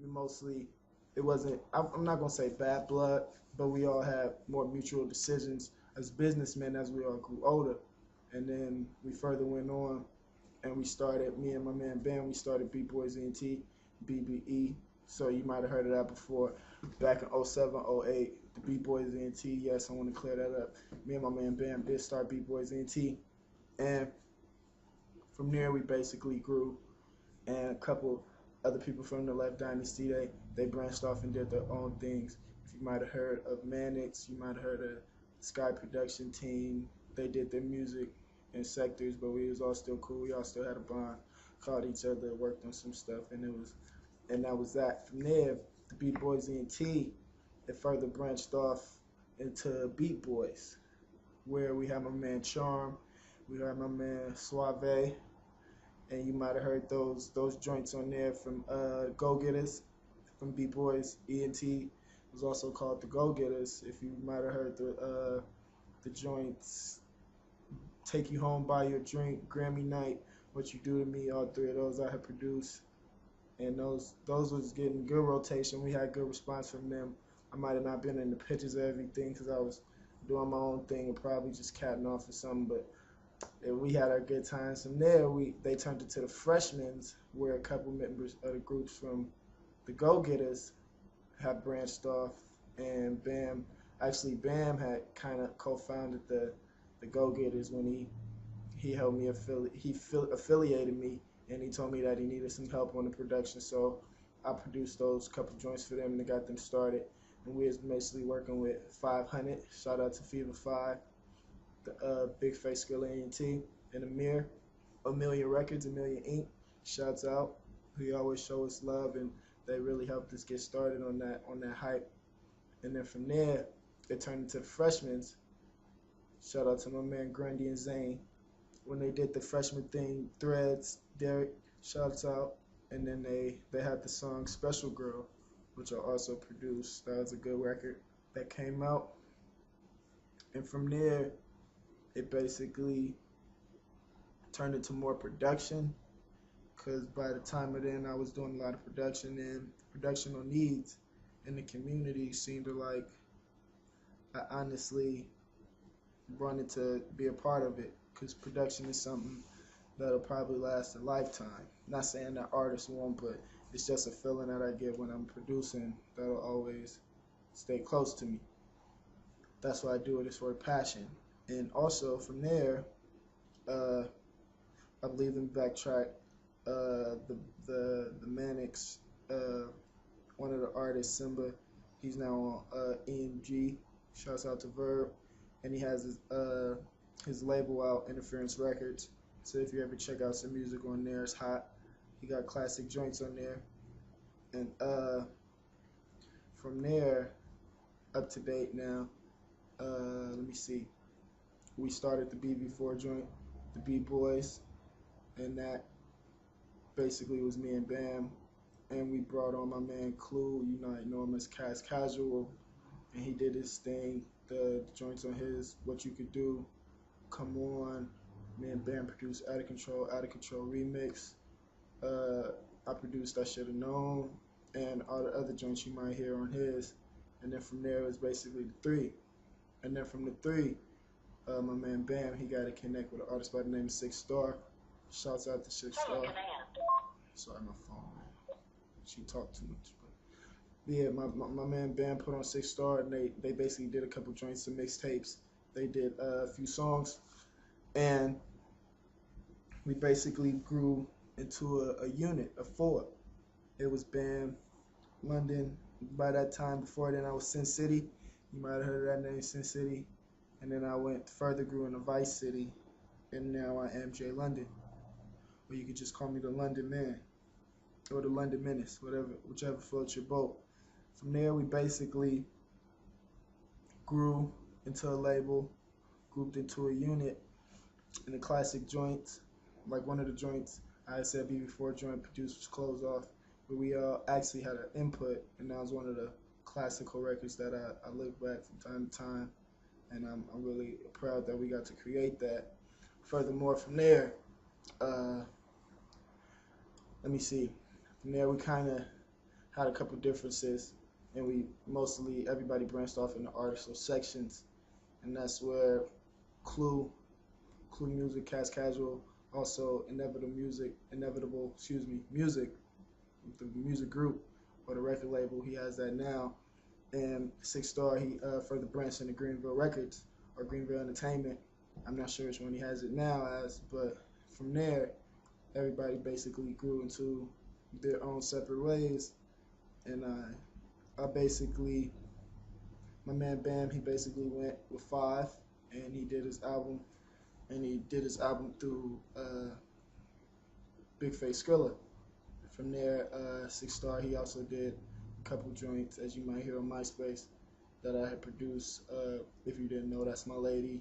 we mostly, it wasn't, I'm not gonna say bad blood, but we all had more mutual decisions as businessmen as we all grew older. And then we further went on and we started, me and my man Ben, we started B-Boys ENT, BBE. So you might have heard of that before. Back in '07, '08, the B-Boys ENT, yes, I want to clear that up. Me and my man Bam did start B-Boys ENT. And from there, we basically grew. And a couple other people from the Left Dynasty, they branched off and did their own things. If you might have heard of Mannix, you might have heard of Sky Production Team. They did their music in sectors, but we was all still cool. We all still had a bond, called each other, worked on some stuff, and that was that. From there, the Beat Boys ENT, it further branched off into Beat Boys, where we have my man Charm, we have my man Suave, and you might have heard those joints on there from Go Getters, from Beat Boys ENT. It was also called the Go Getters. If you might have heard the joints, Take You Home, Buy Your Drink, Grammy Night, What You Do to Me, all three of those I had produced. And those was getting good rotation. We had good response from them. I might have not been in the pictures of everything because I was doing my own thing and probably just catting off or something, but we had our good times. From there, they turned it to the Freshmen, where a couple members of the groups from the Go Getters had branched off, and Bam had kind of co-founded the Go Getters when he helped me affiliated me, and he told me that he needed some help on the production, so I produced those couple joints for them and got them started. And we was basically working with 500. Shout out to Fever 5, the Big Face Skrilla ENT, and Amir, A Million Records, A Million Inc. Shouts out. He always show us love, and they really helped us get started on that hype. And then from there, it turned into the Freshmen. Shout out to my man Grundy and Zane. When they did the freshman thing, Threads, Derek, shouts out. And then they had the song Special Girl, which I also produced. That was a good record that came out. And from there, it basically turned into more production, because by the time of then I was doing a lot of production, and productional needs in the community seemed to like I honestly wanted to be a part of it, because production is something that'll probably last a lifetime. Not saying that artists won't, but it's just a feeling that I get when I'm producing that'll always stay close to me. That's why I do it, it's for a passion. And also from there, I believe in backtrack, the Mannix, one of the artists, Simba, he's now on EMG. Shouts out to Verb, and he has his label out, Interference Records. So if you ever check out some music on there, it's hot. He got classic joints on there, and from there, up to date now. Let me see. We started the BB4 joint, the Beat Boys, and that basically was me and Bam. And we brought on my man Clue, you might know him as Casual, and he did his thing. The joints on his What You Could Do, Come On. Me and Bam produced Out of Control remix. I produced I Shoulda Known, and all the other joints you might hear on his. And then from there it was basically the three. And then from the three, my man Bam, he got to connect with an artist by the name of Six Star. Shouts out to Six Star. Sorry, my phone, man. She talked too much. But yeah, my man Bam put on Six Star, and they basically did a couple joints, some mixtapes. They did a few songs, and we basically grew into a unit of four. It was Bam, London. By that time, before then, I was Sin City. You might have heard of that name, Sin City. And then I went further, grew into Vice City, and now I am J London. Or you could just call me the London Man, or the London Menace, whichever floats your boat. From there, we basically grew into a label, grouped into a unit, and the classic joints, like one of the joints I said BB4 joint produced was Close Off, but we actually had an input, and that was one of the classical records that I look back from time to time, and I'm really proud that we got to create that. Furthermore, from there, let me see, from there we kind of had a couple differences, and we mostly everybody branched off into artists or sections, and that's where Clue, Clue Music, Cast Casual, also Music, the music group or the record label. He has that now, and Six Star he further branched into Greenville Records or Greenville Entertainment. I'm not sure which one he has it now as, but from there, everybody basically grew into their own separate ways, and I basically, my man Bam, he basically went with Five, and he did his album, through Big Face Skrilla. From there, Six Star, he also did a couple joints, as you might hear on MySpace, that I had produced. If you didn't know, That's My Lady,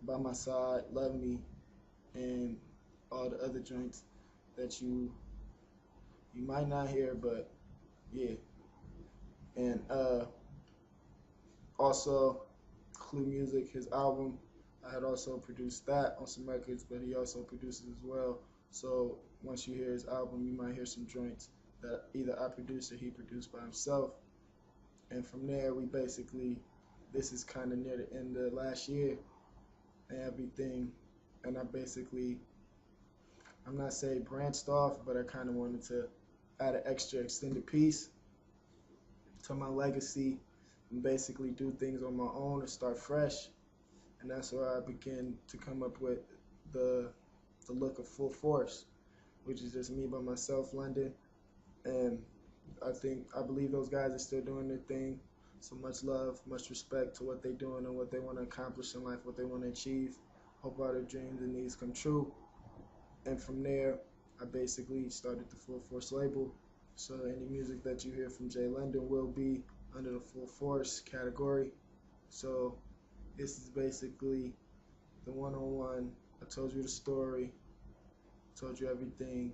By My Side, Love Me, and all the other joints that you might not hear, but yeah. And also Clue Music, his album, I had also produced that on some records, but he also produces as well. So once you hear his album, you might hear some joints that either I produced or he produced by himself. And from there, we basically, this is kind of near the end of last year and everything. And I'm not saying branched off, but I kind of wanted to add an extra extended piece to my legacy and basically do things on my own and start fresh. And that's where I began to come up with the look of Full Force, which is just me by myself, London. And I believe those guys are still doing their thing. So much love, much respect to what they're doing and what they want to accomplish in life, what they want to achieve. Hope all their dreams and needs come true. And from there, I basically started the Full Force label. So any music that you hear from Jay London will be under the Full Force category. So this is basically the one-on-one. I told you the story, told you everything.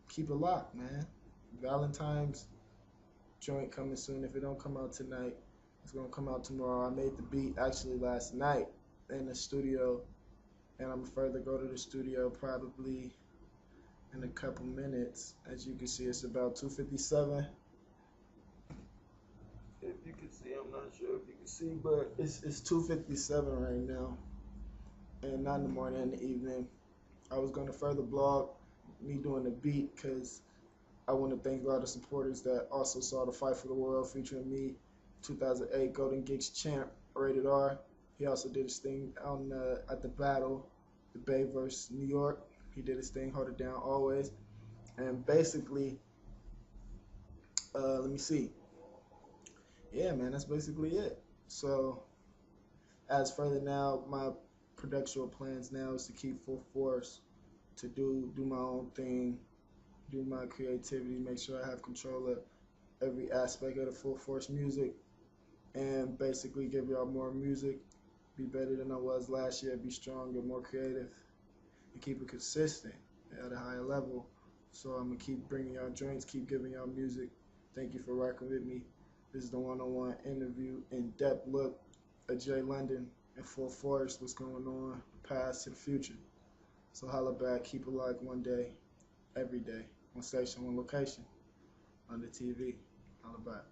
Keep it locked, man. Valentine's joint coming soon. If it don't come out tonight, it's gonna come out tomorrow. I made the beat actually last night in the studio, and I'm gonna further go to the studio probably in a couple minutes. As you can see, it's about 2:57. If you can see, I'm not sure if you can see, but it's 2:57 right now, and not in the morning, in the evening. I was gonna further blog me doing the beat because I want to thank a lot of supporters that also saw the Fight for the World featuring me, 2008 Golden Geeks champ, rated R. He also did his thing on at the battle, the Bay versus New York. He did his thing, hold it down always. And basically, let me see. Yeah, man, that's basically it. So, as further now, my production plans now is to keep Full Force, to do my own thing, do my creativity, make sure I have control of every aspect of the Full Force music, and basically give y'all more music, be better than I was last year, be stronger, more creative, and keep it consistent at a higher level. So I'm going to keep bringing y'all joints, keep giving y'all music. Thank you for rocking with me. This is the one-on-one interview, in-depth look at Jay London and Full Force, what's going on, the past to the future. So holla back, keep it locked one day, every day, one station, one location, on the TV. Holla back.